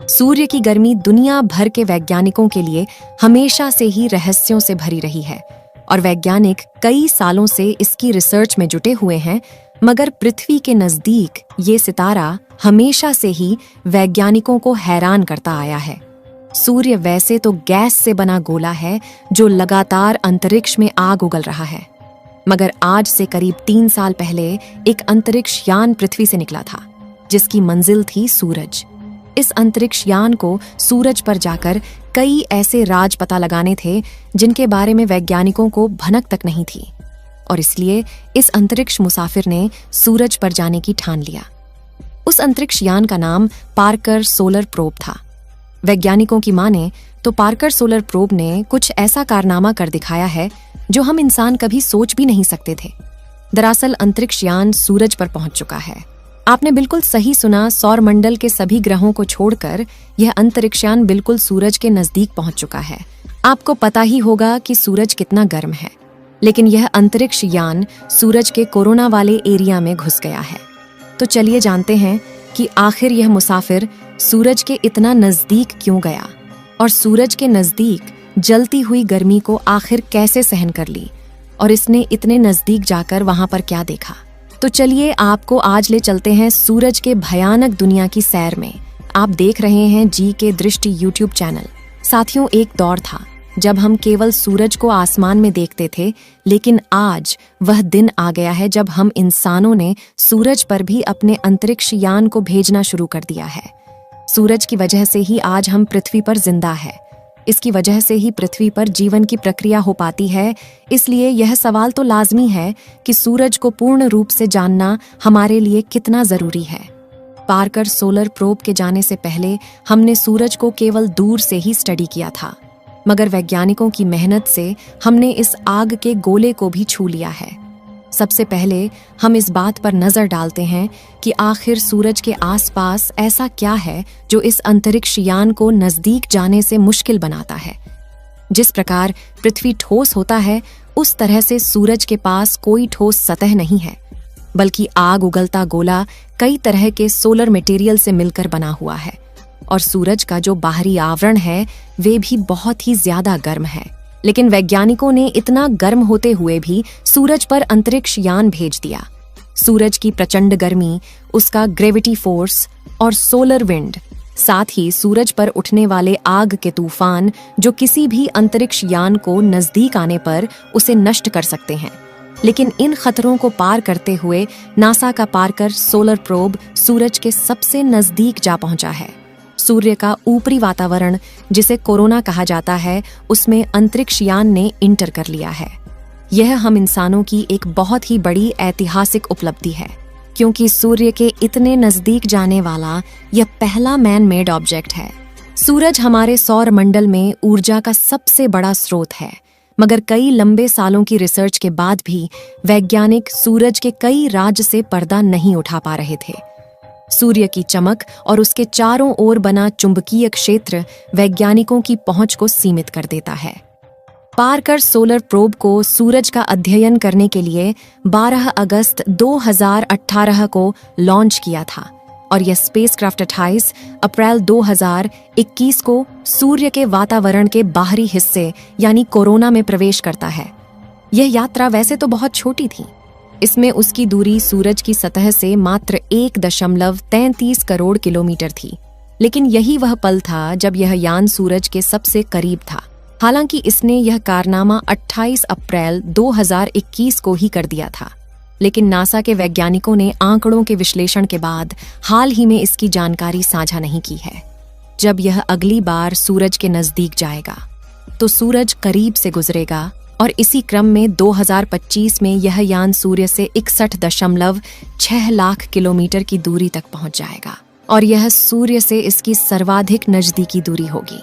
सूर्य की गर्मी दुनिया भर के वैज्ञानिकों के लिए हमेशा से ही रहस्यों से भरी रही है और वैज्ञानिक कई सालों से इसकी रिसर्च में जुटे हुए हैं, मगर पृथ्वी के नजदीक ये सितारा हमेशा से ही वैज्ञानिकों को हैरान करता आया है। सूर्य वैसे तो गैस से बना गोला है जो लगातार अंतरिक्ष में आग उगल रहा है, मगर आज से करीब 3 साल पहले एक अंतरिक्ष यान पृथ्वी से निकला था जिसकी मंजिल थी सूरज। इस अंतरिक्ष यान को सूरज पर जाकर कई ऐसे राज पता लगाने थे जिनके बारे में वैज्ञानिकों को भनक तक नहीं थी, और इसलिए इस अंतरिक्ष मुसाफिर ने सूरज पर जाने की ठान लिया। उस अंतरिक्ष यान का नाम पार्कर सोलर प्रोब था। वैज्ञानिकों की माने तो पार्कर सोलर प्रोब ने कुछ ऐसा कारनामा कर दिखाया है जो हम इंसान कभी सोच भी नहीं सकते थे। दरअसल अंतरिक्ष यान सूरज पर पहुंच चुका है। आपने बिल्कुल सही सुना, सौरमंडल के सभी ग्रहों को छोड़कर यह अंतरिक्षयान बिल्कुल सूरज के नजदीक पहुंच चुका है। आपको पता ही होगा कि सूरज कितना गर्म है, लेकिन यह अंतरिक्ष यान सूरज के कोरोना वाले एरिया में घुस गया है। तो चलिए जानते हैं कि आखिर यह मुसाफिर सूरज के इतना नजदीक क्यों गया और सूरज के नजदीक जलती हुई गर्मी को आखिर कैसे सहन कर ली, और इसने इतने नजदीक जाकर वहां पर क्या देखा। तो चलिए आपको आज ले चलते हैं सूरज के भयानक दुनिया की सैर में। आप देख रहे हैं जी के दृष्टि यूट्यूब चैनल। साथियों, एक दौर था जब हम केवल सूरज को आसमान में देखते थे, लेकिन आज वह दिन आ गया है जब हम इंसानों ने सूरज पर भी अपने अंतरिक्ष यान को भेजना शुरू कर दिया है। सूरज की वजह से ही आज हम पृथ्वी पर जिंदा है। इसकी वजह से ही पृथ्वी पर जीवन की प्रक्रिया हो पाती है। इसलिए यह सवाल तो लाजमी है कि सूरज को पूर्ण रूप से जानना हमारे लिए कितना जरूरी है। पार्कर सोलर प्रोब के जाने से पहले हमने सूरज को केवल दूर से ही स्टडी किया था, मगर वैज्ञानिकों की मेहनत से हमने इस आग के गोले को भी छू लिया है। सबसे पहले हम इस बात पर नजर डालते हैं कि आखिर सूरज के आसपास ऐसा क्या है जो इस अंतरिक्ष यान को नजदीक जाने से मुश्किल बनाता है। जिस प्रकार पृथ्वी ठोस होता है, उस तरह से सूरज के पास कोई ठोस सतह नहीं है, बल्कि आग उगलता गोला कई तरह के सोलर मटेरियल से मिलकर बना हुआ है, और सूरज का जो बाहरी आवरण है वे भी बहुत ही ज्यादा गर्म है। लेकिन वैज्ञानिकों ने इतना गर्म होते हुए भी सूरज पर अंतरिक्ष यान भेज दिया। सूरज की प्रचंड गर्मी, उसका ग्रेविटी फोर्स और सोलर विंड, साथ ही सूरज पर उठने वाले आग के तूफान जो किसी भी अंतरिक्ष यान को नजदीक आने पर उसे नष्ट कर सकते हैं। लेकिन इन खतरों को पार करते हुए नासा का पार्कर सोलर प्रोब सूरज के सबसे नजदीक जा पहुंचा है। सूर्य का ऊपरी वातावरण, जिसे कोरोना कहा जाता है, उसमें अंतरिक्ष यान ने इंटर कर लिया है। यह हम इंसानों की एक बहुत ही बड़ी ऐतिहासिक उपलब्धि है, क्योंकि सूर्य के इतने नजदीक जाने वाला यह पहला मैन मेड ऑब्जेक्ट है। सूरज हमारे सौर मंडल में ऊर्जा का सबसे बड़ा स्रोत है, मगर कई लंबे सालों की रिसर्च के बाद भी वैज्ञानिक सूरज के कई राज से पर्दा नहीं उठा पा रहे थे। सूर्य की चमक और उसके चारों ओर बना चुंबकीय क्षेत्र वैज्ञानिकों की पहुंच को सीमित कर देता है। पार्कर सोलर प्रोब को सूरज का अध्ययन करने के लिए 12 अगस्त 2018 को लॉन्च किया था, और यह स्पेसक्राफ्ट 28 अप्रैल 2021 को सूर्य के वातावरण के बाहरी हिस्से यानी कोरोना में प्रवेश करता है। यह यात्रा वैसे तो बहुत छोटी थी। इसमें उसकी दूरी सूरज की सतह से मात्र 1.33 करोड़ किलोमीटर थी, लेकिन यही वह पल था जब यह यान सूरज के सबसे करीब था। हालांकि इसने यह कारनामा 28 अप्रैल 2021 को ही कर दिया था, लेकिन नासा के वैज्ञानिकों ने आंकड़ों के विश्लेषण के बाद हाल ही में इसकी जानकारी साझा नहीं की है। जब यह अगली बार सूरज के नजदीक जाएगा तो सूरज करीब से गुजरेगा, और इसी क्रम में 2025 में यह यान सूर्य से 61.6 लाख किलोमीटर की दूरी तक पहुंच जाएगा, और यह सूर्य से इसकी सर्वाधिक नजदीकी दूरी होगी।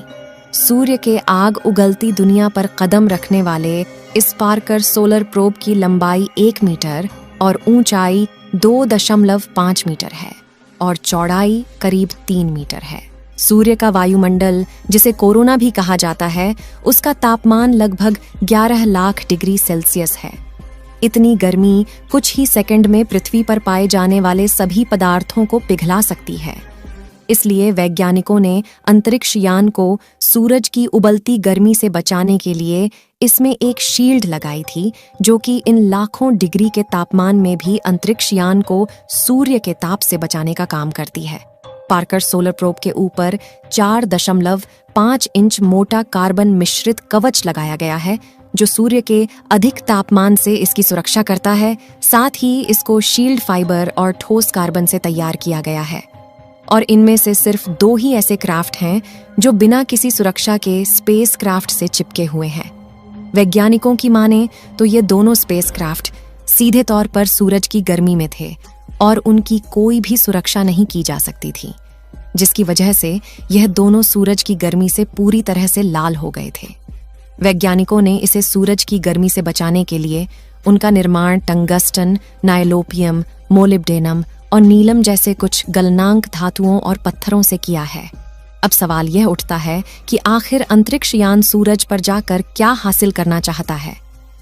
सूर्य के आग उगलती दुनिया पर कदम रखने वाले इस पार्कर सोलर प्रोब की लंबाई 1 मीटर और ऊंचाई 2.5 मीटर है, और चौड़ाई करीब 3 मीटर है। सूर्य का वायुमंडल, जिसे कोरोना भी कहा जाता है, उसका तापमान लगभग 11 लाख डिग्री सेल्सियस है। इतनी गर्मी कुछ ही सेकंड में पृथ्वी पर पाए जाने वाले सभी पदार्थों को पिघला सकती है। इसलिए वैज्ञानिकों ने अंतरिक्ष यान को सूरज की उबलती गर्मी से बचाने के लिए इसमें एक शील्ड लगाई थी, जो कि इन लाखों डिग्री के तापमान में भी अंतरिक्ष यान को सूर्य के ताप से बचाने का काम करती है। पार्कर सोलर प्रोब के ऊपर 4.5 इंच मोटा कार्बन मिश्रित कवच लगाया गया है, जो सूर्य के अधिक तापमान से इसकी सुरक्षा करता है। साथ ही इसको शील्ड फाइबर और ठोस कार्बन से तैयार किया गया है। और इनमें से सिर्फ 2 ही ऐसे क्राफ्ट हैं जो बिना किसी सुरक्षा के स्पेस क्राफ्ट से चिपके हुए हैं। वैज्ञानिकों की माने तो ये दोनों स्पेस क्राफ्ट सीधे तौर पर सूरज की गर्मी में थे और उनकी कोई भी सुरक्षा नहीं की जा सकती थी, जिसकी वजह से यह दोनों सूरज की गर्मी से पूरी तरह से लाल हो गए थे। वैज्ञानिकों ने इसे सूरज की गर्मी से बचाने के लिए उनका निर्माण टंगस्टन, नाइलोपियम, मोलिब्डेनम और नीलम जैसे कुछ गलनांक धातुओं और पत्थरों से किया है। अब सवाल यह उठता है कि आखिर अंतरिक्ष यान सूरज पर जाकर क्या हासिल करना चाहता है।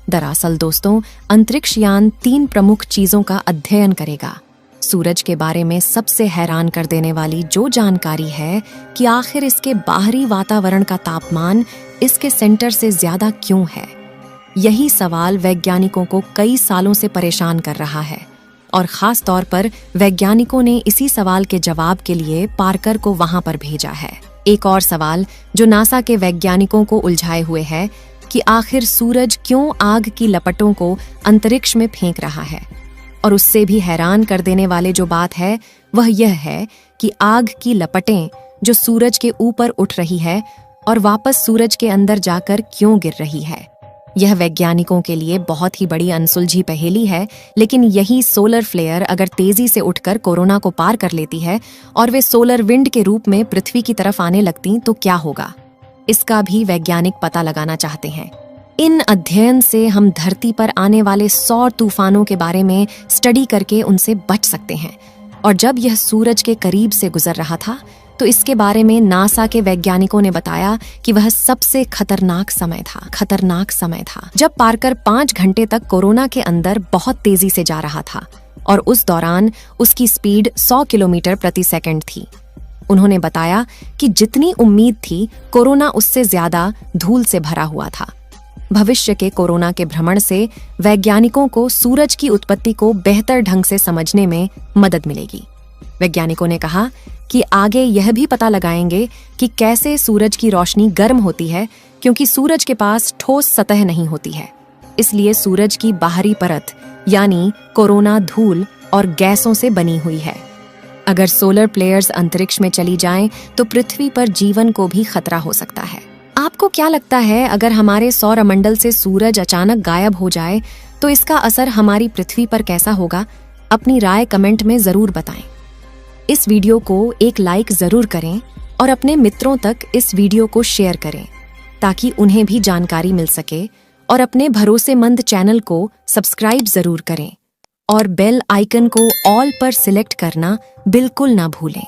दरअसल दोस्तों, अंतरिक्ष यान 3 प्रमुख चीजों का अध्ययन करेगा। सूरज के बारे में सबसे हैरान कर देने वाली जो जानकारी है कि आखिर इसके बाहरी वातावरण का तापमान इसके सेंटर से ज्यादा क्यों है। यही सवाल वैज्ञानिकों को कई सालों से परेशान कर रहा है और खास तौर पर वैज्ञानिकों ने इसी सवाल के जवाब के लिए पार्कर को वहां पर भेजा है। एक और सवाल जो नासा के वैज्ञानिकों को उलझाए हुए है कि आखिर सूरज क्यों आग की लपटों को अंतरिक्ष में फेंक रहा है। और उससे भी हैरान कर देने वाले जो बात है वह यह है कि आग की लपटें जो सूरज के ऊपर उठ रही है और वापस सूरज के अंदर जाकर क्यों गिर रही है। यह वैज्ञानिकों के लिए बहुत ही बड़ी अनसुलझी पहेली है। लेकिन यही सोलर फ्लेयर अगर तेजी से उठकर कोरोना को पार कर लेती है और वे सोलर विंड के रूप में पृथ्वी की तरफ आने लगती तो क्या होगा, इसका भी वैज्ञानिक पता लगाना चाहते हैं। इन अध्ययन से हम धरती पर आने वाले सौर तूफानों के बारे में स्टडी करके उनसे बच सकते हैं। और जब यह सूरज के करीब से गुजर रहा था तो इसके बारे में नासा के वैज्ञानिकों ने बताया कि वह सबसे खतरनाक समय था जब पार्कर 5 घंटे तक कोरोना के अंदर बहुत तेजी से जा रहा था और उस दौरान उसकी स्पीड 100 किलोमीटर प्रति सेकंड थी। उन्होंने बताया कि जितनी उम्मीद थी कोरोना उससे ज्यादा धूल से भरा हुआ था। भविष्य के कोरोना के भ्रमण से वैज्ञानिकों को सूरज की उत्पत्ति को बेहतर ढंग से समझने में मदद मिलेगी। वैज्ञानिकों ने कहा कि आगे यह भी पता लगाएंगे कि कैसे सूरज की रोशनी गर्म होती है, क्योंकि सूरज के पास ठोस सतह नहीं होती है। इसलिए सूरज की बाहरी परत यानी कोरोना धूल और गैसों से बनी हुई है। अगर सोलर प्लेयर्स अंतरिक्ष में चली जाएं तो पृथ्वी पर जीवन को भी खतरा हो सकता है। आपको क्या लगता है, अगर हमारे सौरमंडल से सूरज अचानक गायब हो जाए तो इसका असर हमारी पृथ्वी पर कैसा होगा? अपनी राय कमेंट में जरूर बताएं। इस वीडियो को एक लाइक जरूर करें और अपने मित्रों तक इस वीडियो को शेयर करें ताकि उन्हें भी जानकारी मिल सके। और अपने भरोसेमंद चैनल को सब्सक्राइब जरूर करें और बेल आइकन को ऑल पर सिलेक्ट करना बिल्कुल ना भूलें।